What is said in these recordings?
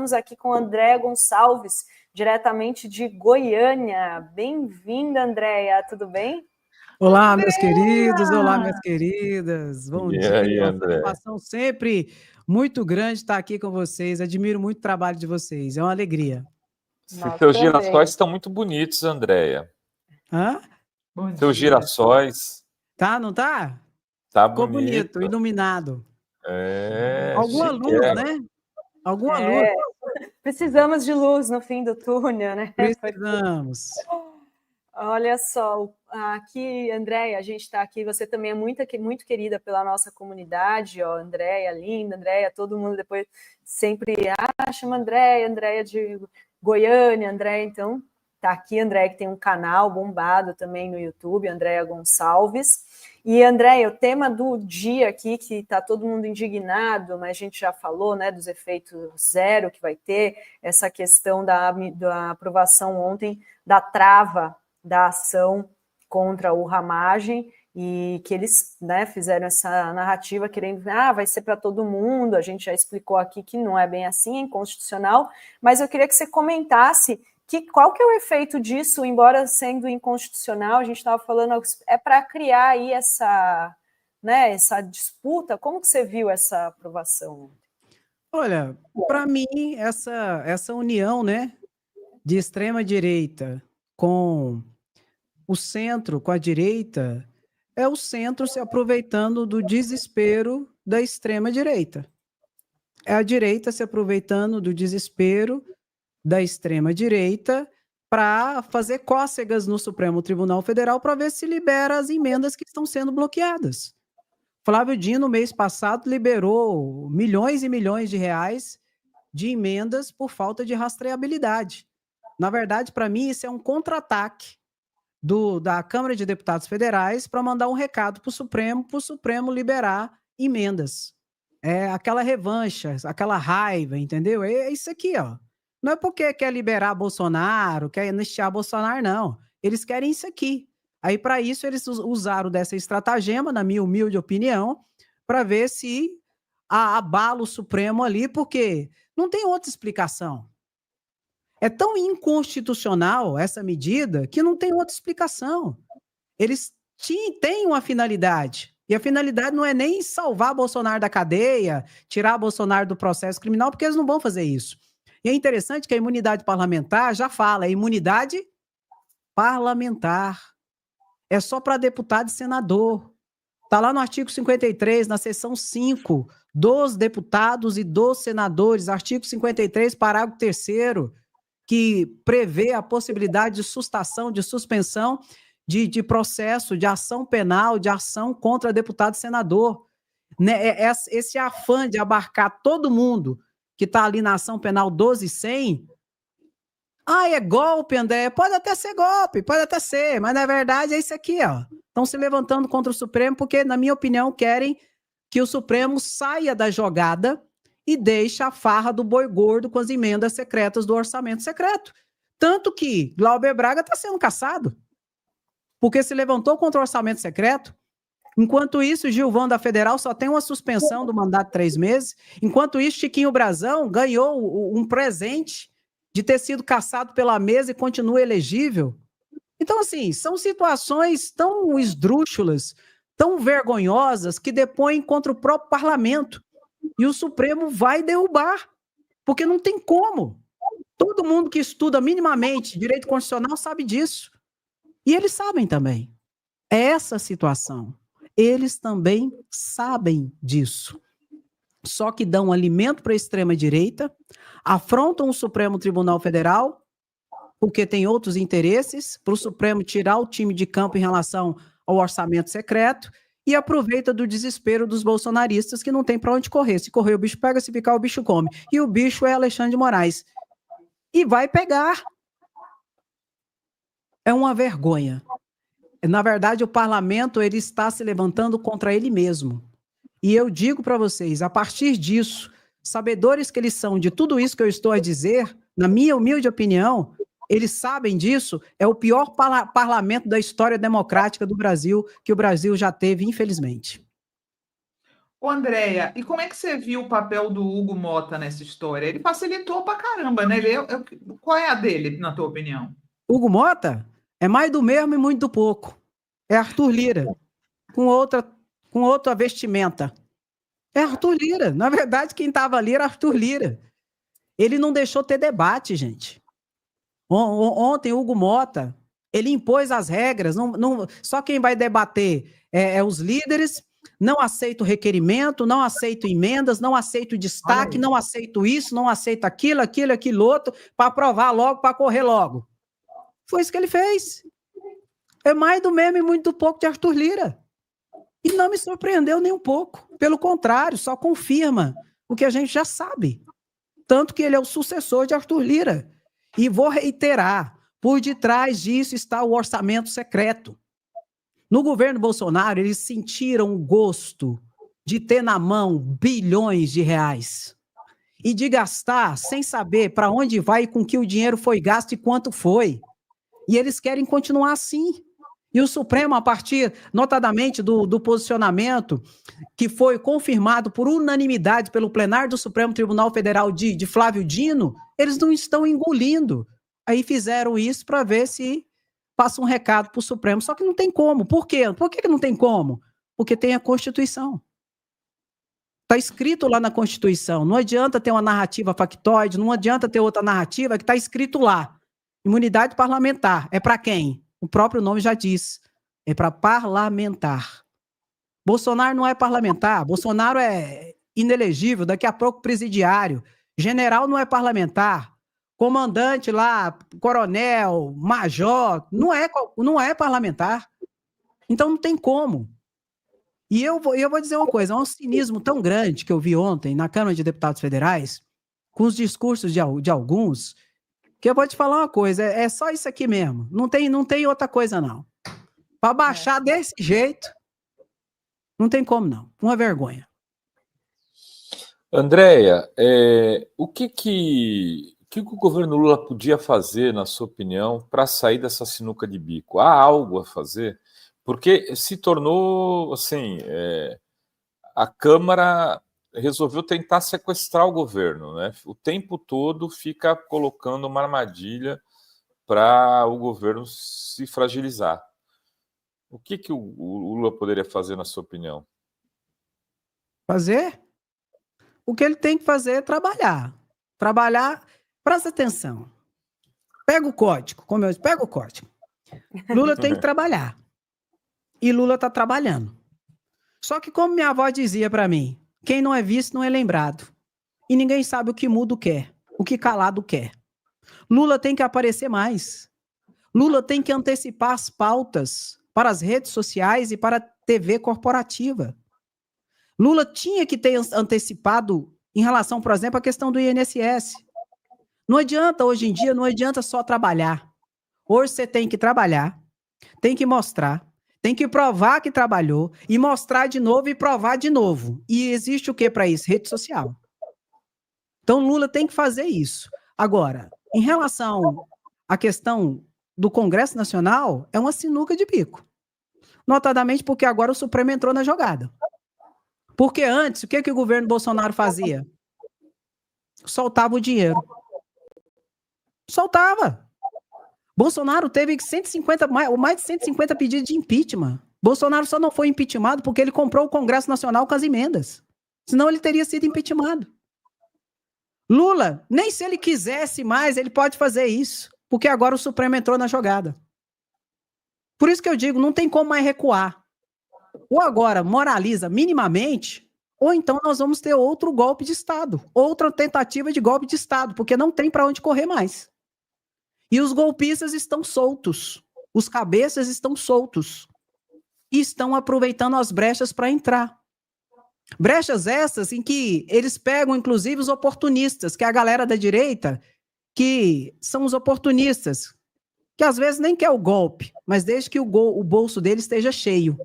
estamos aqui com Andréia Gonçalves, diretamente de Goiânia. Bem-vinda, Andréia, tudo bem? Olá, meus queridos, olá, minhas queridas. Bom dia, aí, uma André? satisfação sempre muito grande estar aqui com vocês. Admiro muito o trabalho de vocês, é uma alegria. Seus girassóis estão muito bonitos, Andréia. Hã? Seus girassóis. Tá, não tá? Tá Ficou bonito. bonito, iluminado. Alguma luz, né? Alguma luz. Precisamos de luz no fim do túnel, né? Precisamos. Olha só, aqui, Andréia, a gente está aqui, você também é muito querida pela nossa comunidade, ó, Andréia, linda, Andréia, todo mundo depois sempre chama Andréia de Goiânia, Andréia, então tá aqui, Andréia, que tem um canal bombado também no YouTube, Andréia Gonçalves. E, Andréia, o tema do dia aqui, que está todo mundo indignado, mas a gente já falou, né, dos efeitos zero que vai ter, essa questão da aprovação ontem da trava da ação contra o Ramagem, e que eles, né, fizeram essa narrativa querendo, vai ser para todo mundo, a gente já explicou aqui que não é bem assim, é inconstitucional, mas eu queria que você comentasse qual que é o efeito disso, embora sendo inconstitucional, a gente estava falando, é para criar aí essa, né, essa disputa. Como que você viu essa aprovação? Olha, para mim, essa união, né, de extrema-direita com o centro, com a direita, é o centro se aproveitando do desespero da extrema-direita. É a direita se aproveitando do desespero da extrema-direita para fazer cócegas no Supremo Tribunal Federal para ver se libera as emendas que estão sendo bloqueadas. Flávio Dino, mês passado, liberou milhões e milhões de reais de emendas por falta de rastreabilidade. Na verdade, para mim, isso é um contra-ataque da Câmara de Deputados Federais para mandar um recado para o Supremo liberar emendas. É aquela revanche, aquela raiva, entendeu? É isso aqui, ó. Não é porque quer liberar Bolsonaro, quer anistiar Bolsonaro, não. Eles querem isso aqui. Aí, para isso, eles usaram dessa estratagema, na minha humilde opinião, para ver se abala o Supremo ali, porque não tem outra explicação. É tão inconstitucional essa medida que não tem outra explicação. Eles têm uma finalidade. E a finalidade não é nem salvar Bolsonaro da cadeia, tirar Bolsonaro do processo criminal, porque eles não vão fazer isso. E é interessante que a imunidade parlamentar já fala, é imunidade parlamentar. É só para deputado e senador. Está lá no artigo 53, na seção 5, dos deputados e dos senadores, artigo 53, parágrafo 3º, que prevê a possibilidade de sustação, de suspensão de processo, de ação penal, de ação contra deputado e senador. Né? Esse afã de abarcar todo mundo que está ali na ação penal 12.100, é golpe, André? Pode até ser golpe, pode até ser, mas na verdade é isso aqui, ó. Estão se levantando contra o Supremo porque, na minha opinião, querem que o Supremo saia da jogada e deixe a farra do boi gordo com as emendas secretas do orçamento secreto. Tanto que Glauber Braga está sendo caçado, porque se levantou contra o orçamento secreto. Enquanto isso, Gilvão da Federal só tem uma suspensão do mandato de 3 meses. Enquanto isso, Chiquinho Brazão ganhou um presente de ter sido caçado pela mesa e continua elegível. Então, assim, são situações tão esdrúxulas, tão vergonhosas, que depõem contra o próprio parlamento. E o Supremo vai derrubar, porque não tem como. Todo mundo que estuda minimamente direito constitucional sabe disso. E eles sabem também. É essa a situação. Eles também sabem disso. Só que dão alimento para a extrema-direita, afrontam o Supremo Tribunal Federal, porque tem outros interesses, para o Supremo tirar o time de campo em relação ao orçamento secreto, e aproveita do desespero dos bolsonaristas que não tem para onde correr. Se correr, o bicho pega, se ficar, o bicho come. E o bicho é Alexandre de Moraes. E vai pegar. É uma vergonha. Na verdade, o parlamento ele está se levantando contra ele mesmo. E eu digo para vocês, a partir disso, sabedores que eles são de tudo isso que eu estou a dizer, na minha humilde opinião, eles sabem disso, é o pior parlamento da história democrática do Brasil que o Brasil já teve, infelizmente. Ô, Andréia, e como é que você viu o papel do Hugo Motta nessa história? Ele facilitou pra caramba, né? Qual é a dele, na tua opinião? Hugo Motta é mais do mesmo e muito do pouco. É Arthur Lira, com outra vestimenta. É Arthur Lira. Na verdade, quem estava ali era Arthur Lira. Ele não deixou ter debate, gente. Ontem, Hugo Motta, ele impôs as regras. Só quem vai debater é os líderes. Não aceito requerimento, não aceito emendas, não aceito destaque, não aceito isso, não aceito aquilo outro, para aprovar logo, para correr logo. Foi isso que ele fez. É mais do mesmo e muito do pouco de Arthur Lira. E não me surpreendeu nem um pouco. Pelo contrário, só confirma o que a gente já sabe. Tanto que ele é o sucessor de Arthur Lira. E vou reiterar, por detrás disso está o orçamento secreto. No governo Bolsonaro, eles sentiram o gosto de ter na mão bilhões de reais e de gastar sem saber para onde vai e com que o dinheiro foi gasto e quanto foi. E eles querem continuar assim. E o Supremo, a partir, notadamente, do posicionamento que foi confirmado por unanimidade pelo plenário do Supremo Tribunal Federal de Flávio Dino, eles não estão engolindo. Aí fizeram isso para ver se passa um recado para o Supremo. Só que não tem como. Por quê? Por que não tem como? Porque tem a Constituição. Está escrito lá na Constituição. Não adianta ter uma narrativa factoide, não adianta ter outra narrativa que está escrito lá. Imunidade parlamentar. É para quem? O próprio nome já diz. É para parlamentar. Bolsonaro não é parlamentar. Bolsonaro é inelegível, daqui a pouco presidiário. General não é parlamentar. Comandante lá, coronel, major, não é parlamentar. Então não tem como. E eu vou dizer uma coisa, é um cinismo tão grande que eu vi ontem na Câmara de Deputados Federais, com os discursos de alguns, que eu vou te falar uma coisa, é só isso aqui mesmo. Não tem outra coisa, não. Para baixar desse jeito, não tem como, não. Uma vergonha. Andréia, o que o governo Lula podia fazer, na sua opinião, para sair dessa sinuca de bico? Há algo a fazer? Porque se tornou, assim, a Câmara resolveu tentar sequestrar o governo, né? O tempo todo fica colocando uma armadilha para o governo se fragilizar. O que o Lula poderia fazer, na sua opinião? Fazer? O que ele tem que fazer é trabalhar. Trabalhar, presta atenção. Pega o código, como eu disse, pega o código. Lula tem que trabalhar. E Lula está trabalhando. Só que como minha avó dizia para mim, quem não é visto não é lembrado. E ninguém sabe o que mudo quer, o que calado quer. Lula tem que aparecer mais. Lula tem que antecipar as pautas para as redes sociais e para a TV corporativa. Lula tinha que ter antecipado em relação, por exemplo, à questão do INSS. Não adianta, hoje em dia, não adianta só trabalhar. Hoje você tem que trabalhar, tem que mostrar, tem que provar que trabalhou e mostrar de novo e provar de novo. E existe o que para isso? Rede social. Então, Lula tem que fazer isso. Agora, em relação à questão do Congresso Nacional, é uma sinuca de bico. Notadamente porque agora o Supremo entrou na jogada. Porque antes, o que o governo Bolsonaro fazia? Soltava o dinheiro. Soltava. Bolsonaro teve mais de 150 pedidos de impeachment. Bolsonaro só não foi impeachmentado porque ele comprou o Congresso Nacional com as emendas. Senão ele teria sido impeachmentado. Lula, nem se ele quisesse mais, ele pode fazer isso. Porque agora o Supremo entrou na jogada. Por isso que eu digo, não tem como mais recuar. Ou agora moraliza minimamente, ou então nós vamos ter outro golpe de Estado. Outra tentativa de golpe de Estado, porque não tem para onde correr mais. E os golpistas estão soltos. Os cabeças estão soltos. E estão aproveitando as brechas para entrar. Brechas essas em que eles pegam, inclusive, os oportunistas, que é a galera da direita, que são os oportunistas, que às vezes nem quer o golpe, mas desde que o bolso deles esteja cheio.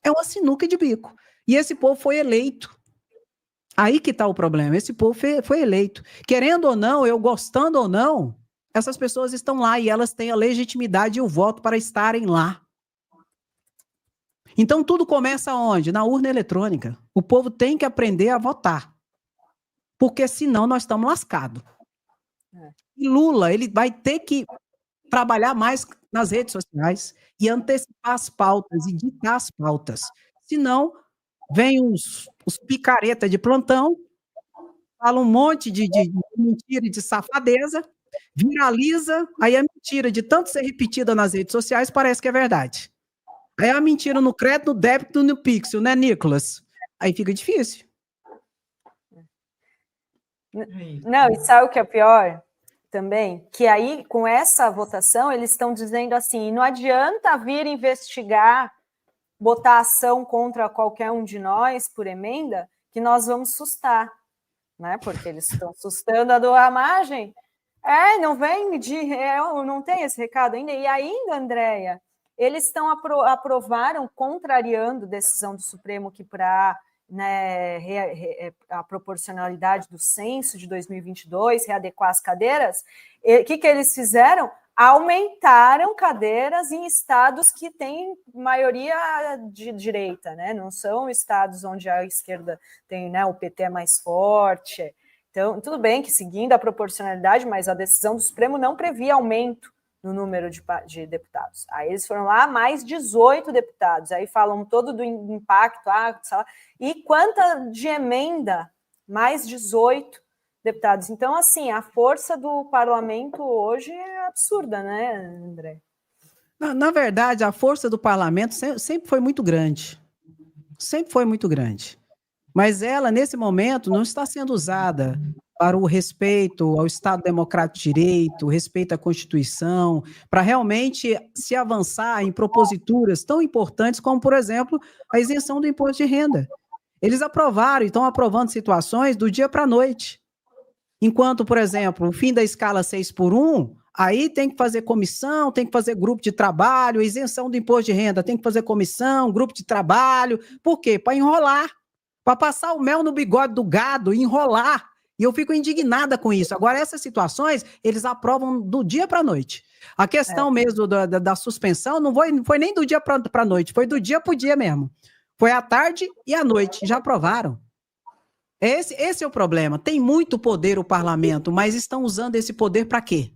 É uma sinuca de bico. E esse povo foi eleito. Aí que está o problema. Esse povo foi eleito. Querendo ou não, eu gostando ou não, essas pessoas estão lá e elas têm a legitimidade e o voto para estarem lá. Então, tudo começa onde? Na urna eletrônica. O povo tem que aprender a votar, porque senão nós estamos lascados. E Lula, ele vai ter que trabalhar mais nas redes sociais e antecipar as pautas e ditar as pautas. Senão, vem os picareta de plantão, fala um monte de mentira e de safadeza, viraliza, aí a mentira de tanto ser repetida nas redes sociais parece que é verdade. Aí a mentira no crédito, no débito, no Pixel, né, Nicolas? Aí fica difícil. Não, e sabe o que é pior também? Que aí, com essa votação, eles estão dizendo assim, não adianta vir investigar, botar ação contra qualquer um de nós por emenda, que nós vamos sustar, né? Porque eles estão sustando a margem. Não vem não tem esse recado ainda. E ainda, Andréia, eles aprovaram, contrariando decisão do Supremo que para a proporcionalidade do censo de 2022, readequar as cadeiras, o que eles fizeram? Aumentaram cadeiras em estados que têm maioria de direita, né? Não são estados onde a esquerda tem, né, o PT é mais forte. Então, tudo bem que seguindo a proporcionalidade, mas a decisão do Supremo não previa aumento no número de deputados. Aí eles foram lá, mais 18 deputados. Aí falam todo do impacto, e quanta de emenda? Mais 18 deputados. Então, assim, a força do parlamento hoje é absurda, né, André? Na verdade, a força do parlamento sempre foi muito grande. Sempre foi muito grande. Mas ela, nesse momento, não está sendo usada para o respeito ao Estado Democrático de Direito, respeito à Constituição, para realmente se avançar em proposituras tão importantes como, por exemplo, a isenção do imposto de renda. Eles aprovaram e estão aprovando situações do dia para a noite. Enquanto, por exemplo, o fim da escala 6x1, aí tem que fazer comissão, tem que fazer grupo de trabalho, isenção do imposto de renda, tem que fazer comissão, grupo de trabalho. Por quê? Para enrolar, para passar o mel no bigode do gado e enrolar. E eu fico indignada com isso. Agora, essas situações, eles aprovam do dia para a noite. A questão mesmo da suspensão não foi nem do dia para a noite, foi do dia para o dia mesmo. Foi à tarde e à noite, já aprovaram. Esse é o problema. Tem muito poder o parlamento, mas estão usando esse poder para quê?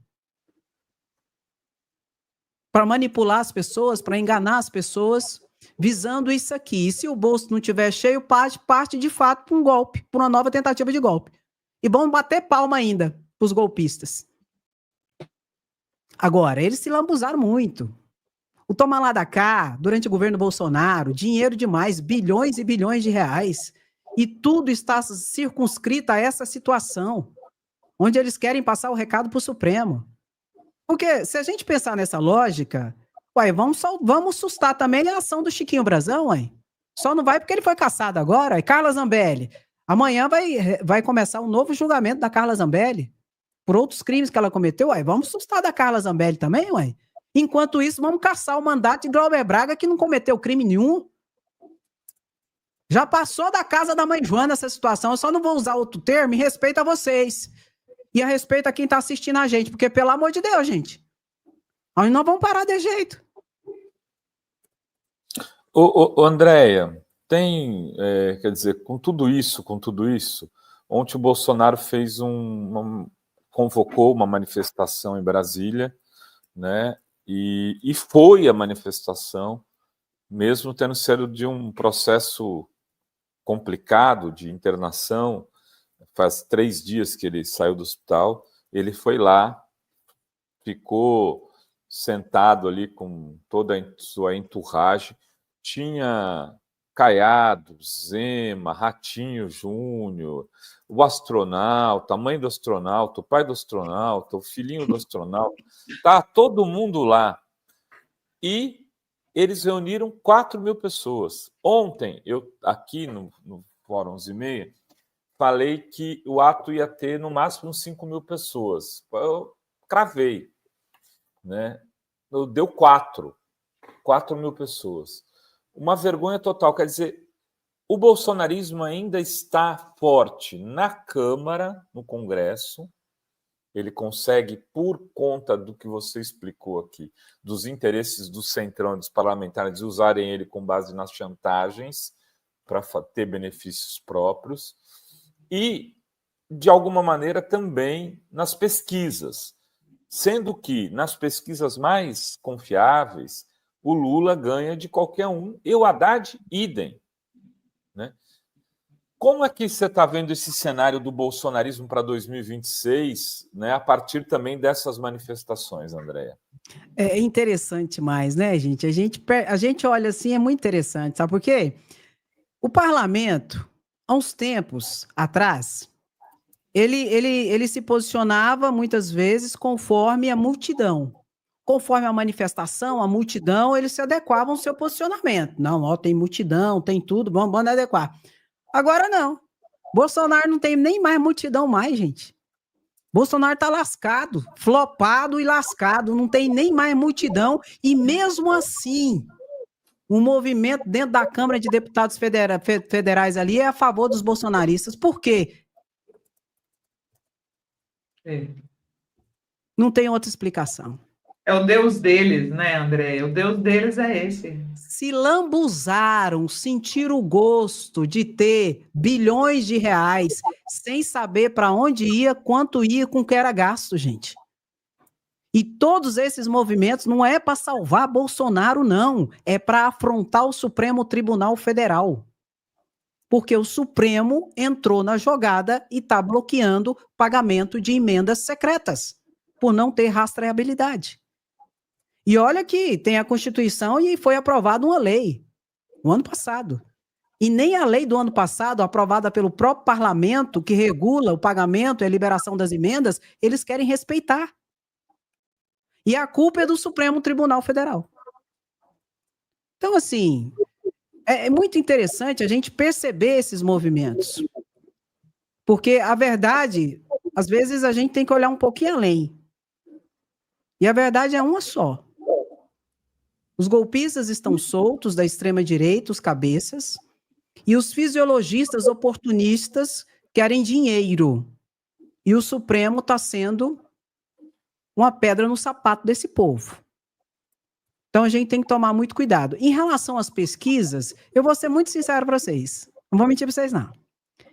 Para manipular as pessoas, para enganar as pessoas, visando isso aqui. E se o bolso não estiver cheio, parte de fato para um golpe, para uma nova tentativa de golpe. E vão bater palma ainda para os golpistas. Agora, eles se lambuzaram muito. O toma lá da cá, durante o governo Bolsonaro, dinheiro demais, bilhões e bilhões de reais. E tudo está circunscrito a essa situação, onde eles querem passar o recado para o Supremo. Porque se a gente pensar nessa lógica, vamos sustar também a ação do Chiquinho Brazão, ué. Só não vai porque ele foi caçado agora. E Carla Zambelli, amanhã vai começar um novo julgamento da Carla Zambelli por outros crimes que ela cometeu, ué. Vamos sustar da Carla Zambelli também, ué. Enquanto isso, vamos caçar o mandato de Glauber Braga, que não cometeu crime nenhum. Já passou da casa da mãe Joana essa situação. Eu só não vou usar outro termo, em respeito a vocês. E a respeito a quem está assistindo a gente. Porque, pelo amor de Deus, gente, nós não vamos parar de jeito. Andréia, quer dizer, com tudo isso, ontem o Bolsonaro fez convocou uma manifestação em Brasília, né? E foi a manifestação, mesmo tendo sido de um processo complicado de internação. Faz 3 dias que ele saiu do hospital, ele foi lá, ficou sentado ali com toda a sua entourage, tinha Caiado, Zema, Ratinho Júnior, o astronauta, a mãe do astronauta, o pai do astronauta, o filhinho do astronauta, tá todo mundo lá. E eles reuniram 4.000 pessoas. Ontem, eu aqui no Fórum 11h30, falei que o ato ia ter no máximo 5.000 pessoas. Eu cravei, né? Deu 4.000 pessoas. Uma vergonha total. Quer dizer, o bolsonarismo ainda está forte na Câmara, no Congresso, ele consegue, por conta do que você explicou aqui, dos interesses do Centrão e dos parlamentares usarem ele com base nas chantagens para ter benefícios próprios e, de alguma maneira, também nas pesquisas, sendo que nas pesquisas mais confiáveis o Lula ganha de qualquer um e o Haddad idem, né? Como é que você está vendo esse cenário do bolsonarismo para 2026, né, a partir também dessas manifestações, Andréia? É interessante mais, né, gente? A gente olha assim, é muito interessante, sabe por quê? O parlamento, há uns tempos atrás, ele se posicionava muitas vezes conforme a multidão. Conforme a manifestação, a multidão, eles se adequavam ao seu posicionamento. Não, ó, tem multidão, tem tudo, vamos adequar. Agora não. Bolsonaro não tem nem mais multidão mais, gente. Bolsonaro tá lascado, flopado e lascado, não tem nem mais multidão, e mesmo assim, o movimento dentro da Câmara de Deputados Federais ali é a favor dos bolsonaristas. Por quê? Não tem outra explicação. É o Deus deles, né, André? O Deus deles é esse. Se lambuzaram, sentiram o gosto de ter bilhões de reais sem saber para onde ia, quanto ia, com o que era gasto, gente. E todos esses movimentos não é para salvar Bolsonaro, não. É para afrontar o Supremo Tribunal Federal. Porque o Supremo entrou na jogada e está bloqueando pagamento de emendas secretas, por não ter rastreabilidade. E olha que tem a Constituição e foi aprovada uma lei no ano passado. E nem a lei do ano passado, aprovada pelo próprio parlamento, que regula o pagamento e a liberação das emendas, eles querem respeitar. E a culpa é do Supremo Tribunal Federal. Então, assim, é muito interessante a gente perceber esses movimentos. Porque a verdade, às vezes, a gente tem que olhar um pouquinho além. E a verdade é uma só. Os golpistas estão soltos da extrema-direita, os cabeças, e os fisiologistas oportunistas querem dinheiro. E o Supremo está sendo uma pedra no sapato desse povo. Então a gente tem que tomar muito cuidado. Em relação às pesquisas, eu vou ser muito sincero para vocês. Não vou mentir para vocês, não.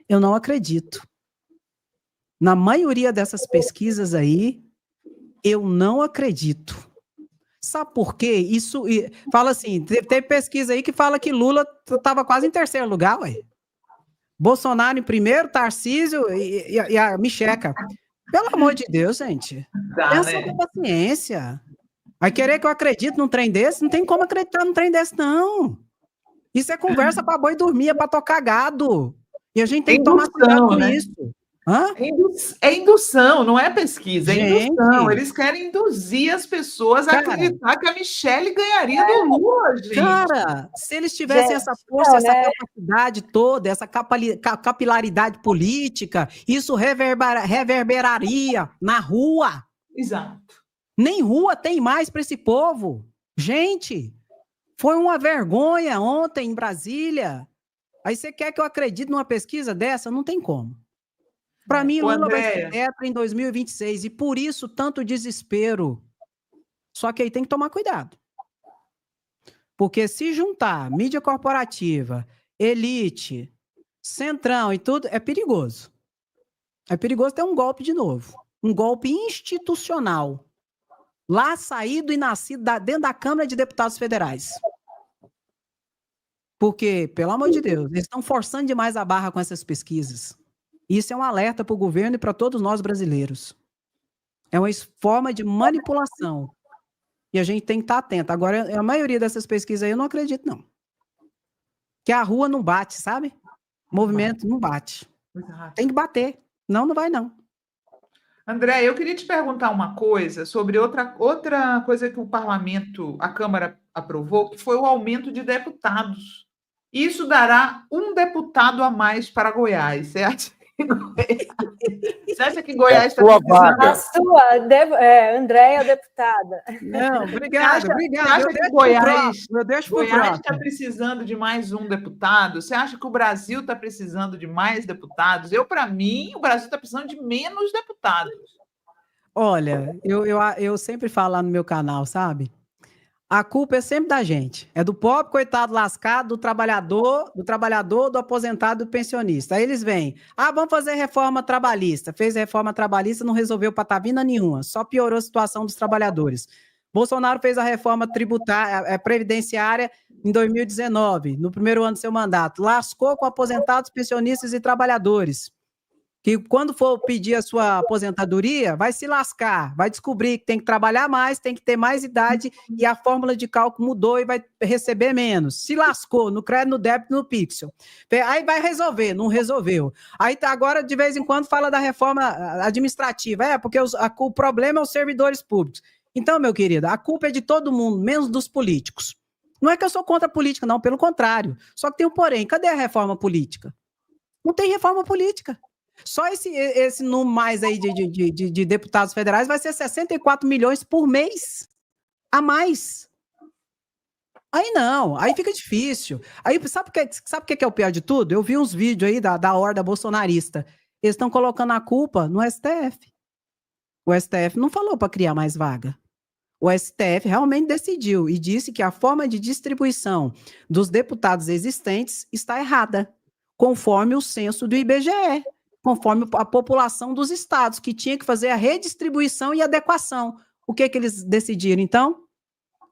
Eu não acredito. Na maioria dessas pesquisas aí, eu não acredito. Sabe por quê? Isso fala assim, tem pesquisa aí que fala que Lula estava quase em terceiro lugar, ué. Bolsonaro em primeiro, Tarcísio e a Micheca. Pelo amor de Deus, gente. Tenha essa paciência. Vai querer que eu acredite num trem desse? Não tem como acreditar num trem desse, não. Isso é conversa para boi dormir, é para tocar gado. E a gente tem que tomar cuidado com isso. Hã? É indução, não é pesquisa, é indução. Eles querem induzir as pessoas a acreditar que a Michelle ganharia do Lula, gente. Cara, se eles tivessem essa força, essa capacidade toda, essa capilaridade política, isso reverberaria na rua. Exato. Nem rua tem mais para esse povo. Gente, foi uma vergonha ontem em Brasília. Aí você quer que eu acredite numa pesquisa dessa? Não tem como. Para mim, Lula vai ser tetra em 2026 e por isso tanto desespero. Só que aí tem que tomar cuidado. Porque se juntar mídia corporativa, elite, centrão e tudo, é perigoso. É perigoso ter um golpe de novo. Um golpe institucional. Lá saído e nascido dentro da Câmara de Deputados Federais. Porque, pelo amor de Deus, eles estão forçando demais a barra com essas pesquisas. Isso é um alerta para o governo e para todos nós brasileiros. É uma forma de manipulação. E a gente tem que estar atento. Agora, a maioria dessas pesquisas aí eu não acredito, não. Que a rua não bate, sabe? O movimento não bate. Tem que bater. Não vai, não. André, eu queria te perguntar uma coisa sobre outra coisa que o parlamento, a Câmara aprovou, que foi o aumento de deputados. Isso dará um deputado a mais para Goiás, certo? Você acha que Goiás está precisando? A sua, Andréia, deputada. Não, obrigado. Você acha que Goiás está precisando de mais um deputado? Você acha que o Brasil está precisando de mais deputados? Para mim, o Brasil está precisando de menos deputados. Olha, eu sempre falo lá no meu canal, sabe? A culpa é sempre da gente. É do pobre, coitado, lascado, do trabalhador, do aposentado, do pensionista. Aí eles vêm, vamos fazer reforma trabalhista. Fez reforma trabalhista, não resolveu patavina nenhuma, só piorou a situação dos trabalhadores. Bolsonaro fez a reforma tributária, previdenciária em 2019, no primeiro ano do seu mandato. Lascou com aposentados, pensionistas e trabalhadores. Que quando for pedir a sua aposentadoria, vai se lascar, vai descobrir que tem que trabalhar mais, tem que ter mais idade e a fórmula de cálculo mudou e vai receber menos. Se lascou no crédito, no débito, no pixel. Aí vai resolver, não resolveu. Aí agora, de vez em quando, fala da reforma administrativa. Porque o problema é os servidores públicos. Então, meu querido, a culpa é de todo mundo, menos dos políticos. Não é que eu sou contra a política, não, pelo contrário. Só que tem um porém. Cadê a reforma política? Não tem reforma política. Só esse número mais aí de deputados federais vai ser 64 milhões por mês a mais. Aí não, aí fica difícil. Aí sabe o que é o pior de tudo? Eu vi uns vídeos aí da horda bolsonarista. Eles estão colocando a culpa no STF. O STF não falou para criar mais vaga. O STF realmente decidiu e disse que a forma de distribuição dos deputados existentes está errada, conforme o censo do IBGE. Conforme a população dos estados, que tinha que fazer a redistribuição e adequação. O que eles decidiram, então?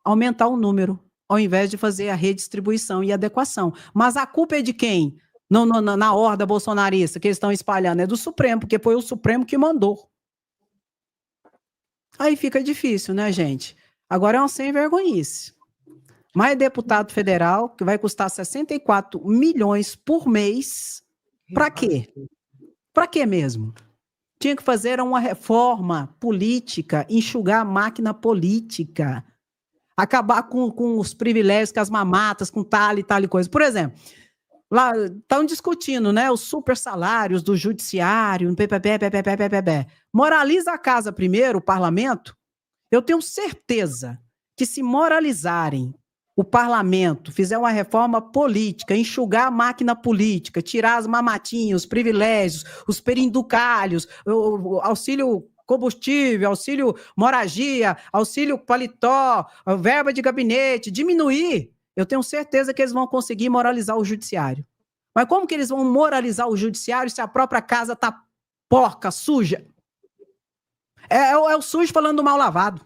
Aumentar o número, ao invés de fazer a redistribuição e adequação. Mas a culpa é de quem? Na horda bolsonarista que eles estão espalhando, é do Supremo, porque foi o Supremo que mandou. Aí fica difícil, né, gente? Agora é uma sem-vergonhice. Mais deputado federal, que vai custar 64 milhões por mês, para quê? Para quê mesmo? Tinha que fazer uma reforma política, enxugar a máquina política, acabar com os privilégios, com as mamatas, com tal e coisa. Por exemplo, lá estão discutindo, né, os super salários do judiciário, moraliza a casa primeiro, o parlamento. Eu tenho certeza que se moralizarem o parlamento, fizer uma reforma política, enxugar a máquina política, tirar as mamatinhas, os privilégios, os perinducalhos, o auxílio combustível, auxílio moradia, auxílio paletó, verba de gabinete, diminuir, eu tenho certeza que eles vão conseguir moralizar o judiciário. Mas como que eles vão moralizar o judiciário se a própria casa está porca, suja? É o sujo falando do mal lavado.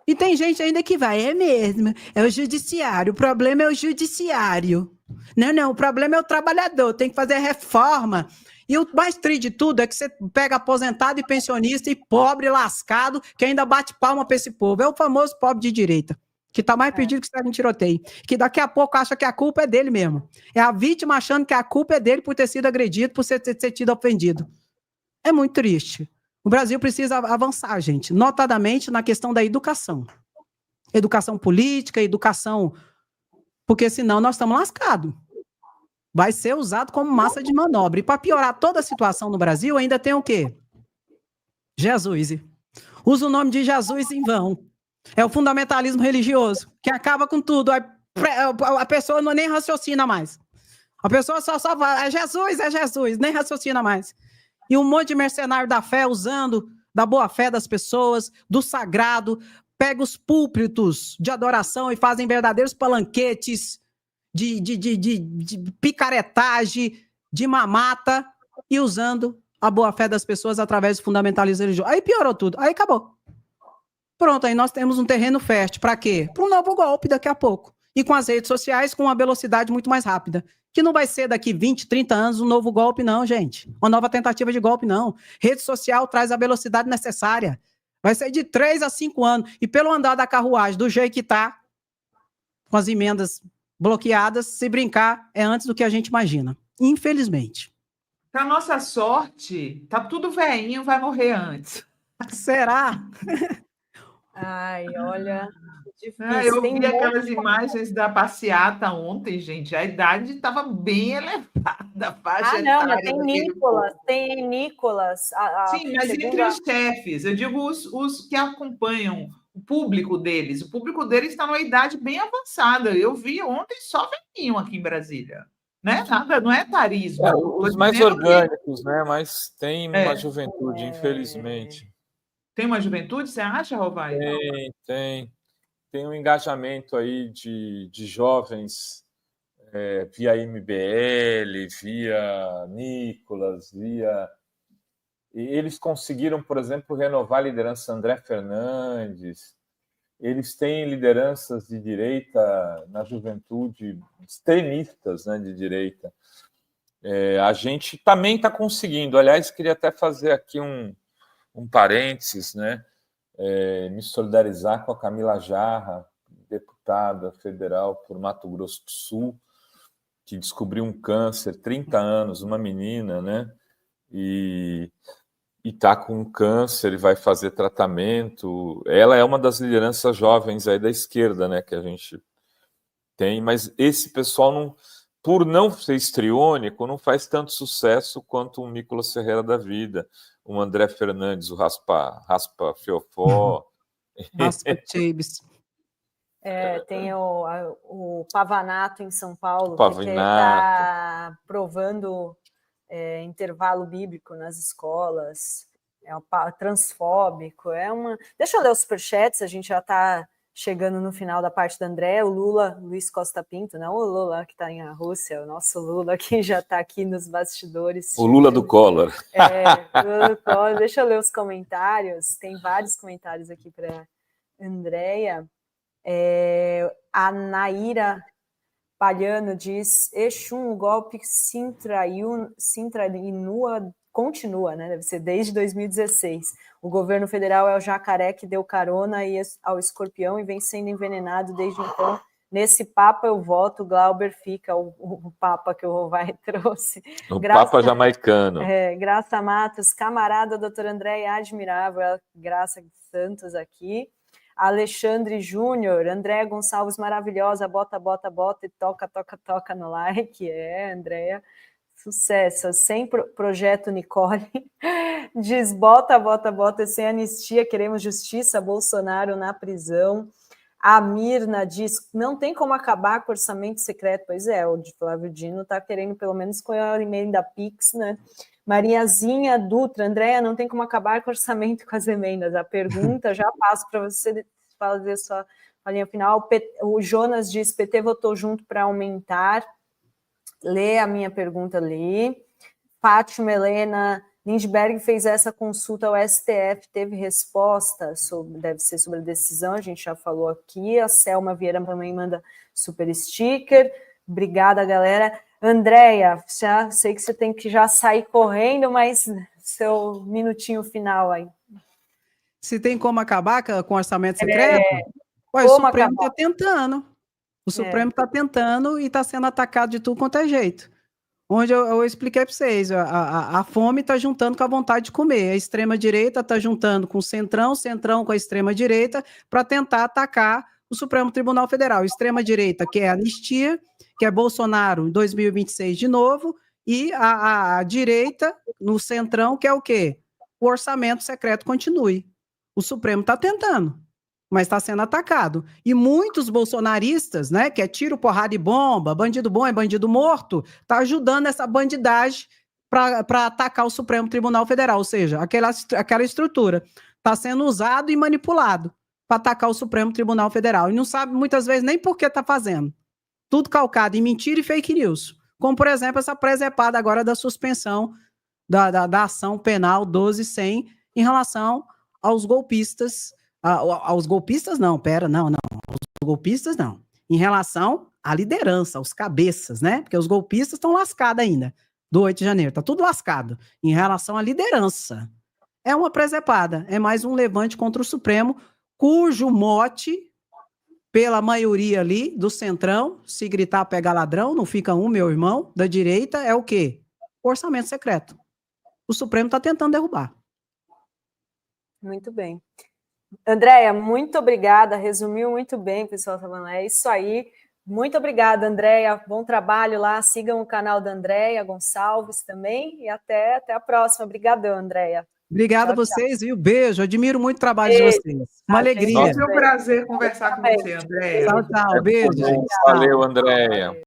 E tem gente ainda que vai, é mesmo, é o judiciário, o problema é o judiciário. Não, o problema é o trabalhador, tem que fazer reforma. E o mais triste de tudo é que você pega aposentado e pensionista e pobre, lascado, que ainda bate palma para esse povo. É o famoso pobre de direita, que está mais perdido que está em tiroteio. Que daqui a pouco acha que a culpa é dele mesmo. É a vítima achando que a culpa é dele por ter sido agredido, por ter sido ofendido. É muito triste. O Brasil precisa avançar, gente, notadamente na questão da educação. Educação política, educação... Porque senão nós estamos lascados. Vai ser usado como massa de manobra. E para piorar toda a situação no Brasil, ainda tem o quê? Jesus. Usa o nome de Jesus em vão. É o fundamentalismo religioso, que acaba com tudo. A pessoa não nem raciocina mais. A pessoa só vai, é Jesus, nem raciocina mais. E um monte de mercenário da fé usando da boa fé das pessoas, do sagrado, pega os púlpitos de adoração e fazem verdadeiros palanquetes de picaretagem, de mamata, e usando a boa fé das pessoas através do fundamentalismo religioso. Aí piorou tudo, aí acabou. Pronto, aí nós temos um terreno fértil. Para quê? Para um novo golpe daqui a pouco. E com as redes sociais, com uma velocidade muito mais rápida. Que não vai ser daqui 20, 30 anos um novo golpe, não, gente. Uma nova tentativa de golpe, não. Rede social traz a velocidade necessária. Vai ser de 3 a 5 anos. E pelo andar da carruagem, do jeito que está, com as emendas bloqueadas, se brincar, é antes do que a gente imagina. Infelizmente. Para nossa sorte, tá tudo velhinho, vai morrer antes. Será? Ai, olha, eu vi aquelas imagens da passeata ontem, gente. A idade estava bem elevada. Não, mas tem Nicolas. Sim, mas entre os chefes, eu digo os que acompanham o público deles. O público deles está numa idade bem avançada. Eu vi ontem só velhinho aqui em Brasília. né? Nada, não é etarismo. Os Tô mais dizendo orgânicos, né? Mas tem uma É. juventude, infelizmente. Tem uma juventude, você acha, Rovai? Tem um engajamento aí de jovens via MBL, via Nicolas, via... E eles conseguiram, por exemplo, renovar a liderança André Fernandes. Eles têm lideranças de direita na juventude, extremistas, né, de direita. A gente também está conseguindo. Aliás, queria até fazer aqui um parênteses, né? Me solidarizar com a Camila Jarra, deputada federal por Mato Grosso do Sul, que descobriu um câncer, 30 anos, uma menina, né? E está com câncer e vai fazer tratamento. Ela é uma das lideranças jovens aí da esquerda, né, que a gente tem, mas esse pessoal, não, por não ser histriônico, não faz tanto sucesso quanto o Nicolas Ferreira da vida, o André Fernandes, o Raspa Fiofó. Raspa Chaves. Tem o Pavanato em São Paulo, Pavinato. que está provando intervalo bíblico nas escolas, transfóbico, Deixa eu ler os superchats, a gente já está chegando no final da parte da André, o Lula, Luiz Costa Pinto, não o Lula que está em Rússia, o nosso Lula que já está aqui nos bastidores. O Lula do Collor. O Lula do Collor. Deixa eu ler os comentários, tem vários comentários aqui para Andréia. A Naira Palhano diz: Exum, o golpe Sintra-Inua continua, né? Deve ser desde 2016. O governo federal é o jacaré que deu carona ao escorpião e vem sendo envenenado desde então. Nesse Papa eu voto, Glauber fica, o Papa que o Rovai trouxe. O Papa jamaicano. Graça Matos, camarada, doutora Andréia, admirável. Graça Santos aqui. Alexandre Júnior, Andréia Gonçalves, maravilhosa, bota e toca no like. Andréia, sucesso. Sem projeto Nicole, diz bota, sem anistia, queremos justiça, Bolsonaro na prisão. A Mirna diz, não tem como acabar com o orçamento secreto. Pois o de Flávio Dino está querendo, pelo menos com a emenda Pix, né? Mariazinha Dutra, Andréia, não tem como acabar com o orçamento com as emendas. A pergunta, já passo para você fazer sua linha final. O Jonas diz, PT votou junto para aumentar. Lê a minha pergunta ali. Fátima Helena, Lindbergh fez essa consulta ao STF, teve resposta, deve ser sobre a decisão, a gente já falou aqui. A Selma Vieira também manda super sticker. Obrigada, galera. Andréia, já sei que você tem que já sair correndo, mas seu minutinho final aí. Se tem como acabar com o orçamento secreto? O Supremo está tentando. O Supremo está tentando e está sendo atacado de tudo quanto é jeito. Onde eu expliquei para vocês, a fome está juntando com a vontade de comer. A extrema-direita está juntando com o centrão com a extrema-direita para tentar atacar o Supremo Tribunal Federal. Extrema-direita quer anistia, quer Bolsonaro em 2026 de novo, e a direita, no centrão, quer o quê? O orçamento secreto continue. O Supremo está tentando, mas está sendo atacado. E muitos bolsonaristas, né, que é tiro, porrada e bomba, bandido bom é bandido morto, está ajudando essa bandidagem para atacar o Supremo Tribunal Federal. Ou seja, aquela estrutura está sendo usado e manipulado para atacar o Supremo Tribunal Federal. E não sabe muitas vezes nem por que está fazendo. Tudo calcado em mentira e fake news. Como, por exemplo, essa presepada agora da suspensão da ação penal 12.100 em relação aos golpistas. Aos golpistas não, aos golpistas não. Em relação à liderança, aos cabeças, né? Porque os golpistas estão lascados ainda, do 8 de janeiro, tá tudo lascado. Em relação à liderança, é uma presepada, é mais um levante contra o Supremo, cujo mote, pela maioria ali do centrão, se gritar pega ladrão, não fica meu irmão, da direita, é o quê? Orçamento secreto. O Supremo está tentando derrubar. Muito bem. Andréia, muito obrigada, resumiu muito bem, pessoal, é isso aí, muito obrigada, Andréia, bom trabalho lá, sigam o canal da Andréia Gonçalves também, e até a próxima, obrigadão, Andréia. Obrigado a vocês, viu? Beijo, admiro muito o trabalho de vocês, uma alegria. É um prazer conversar com você, Andréia. Tchau, beijo. Valeu, Andréia.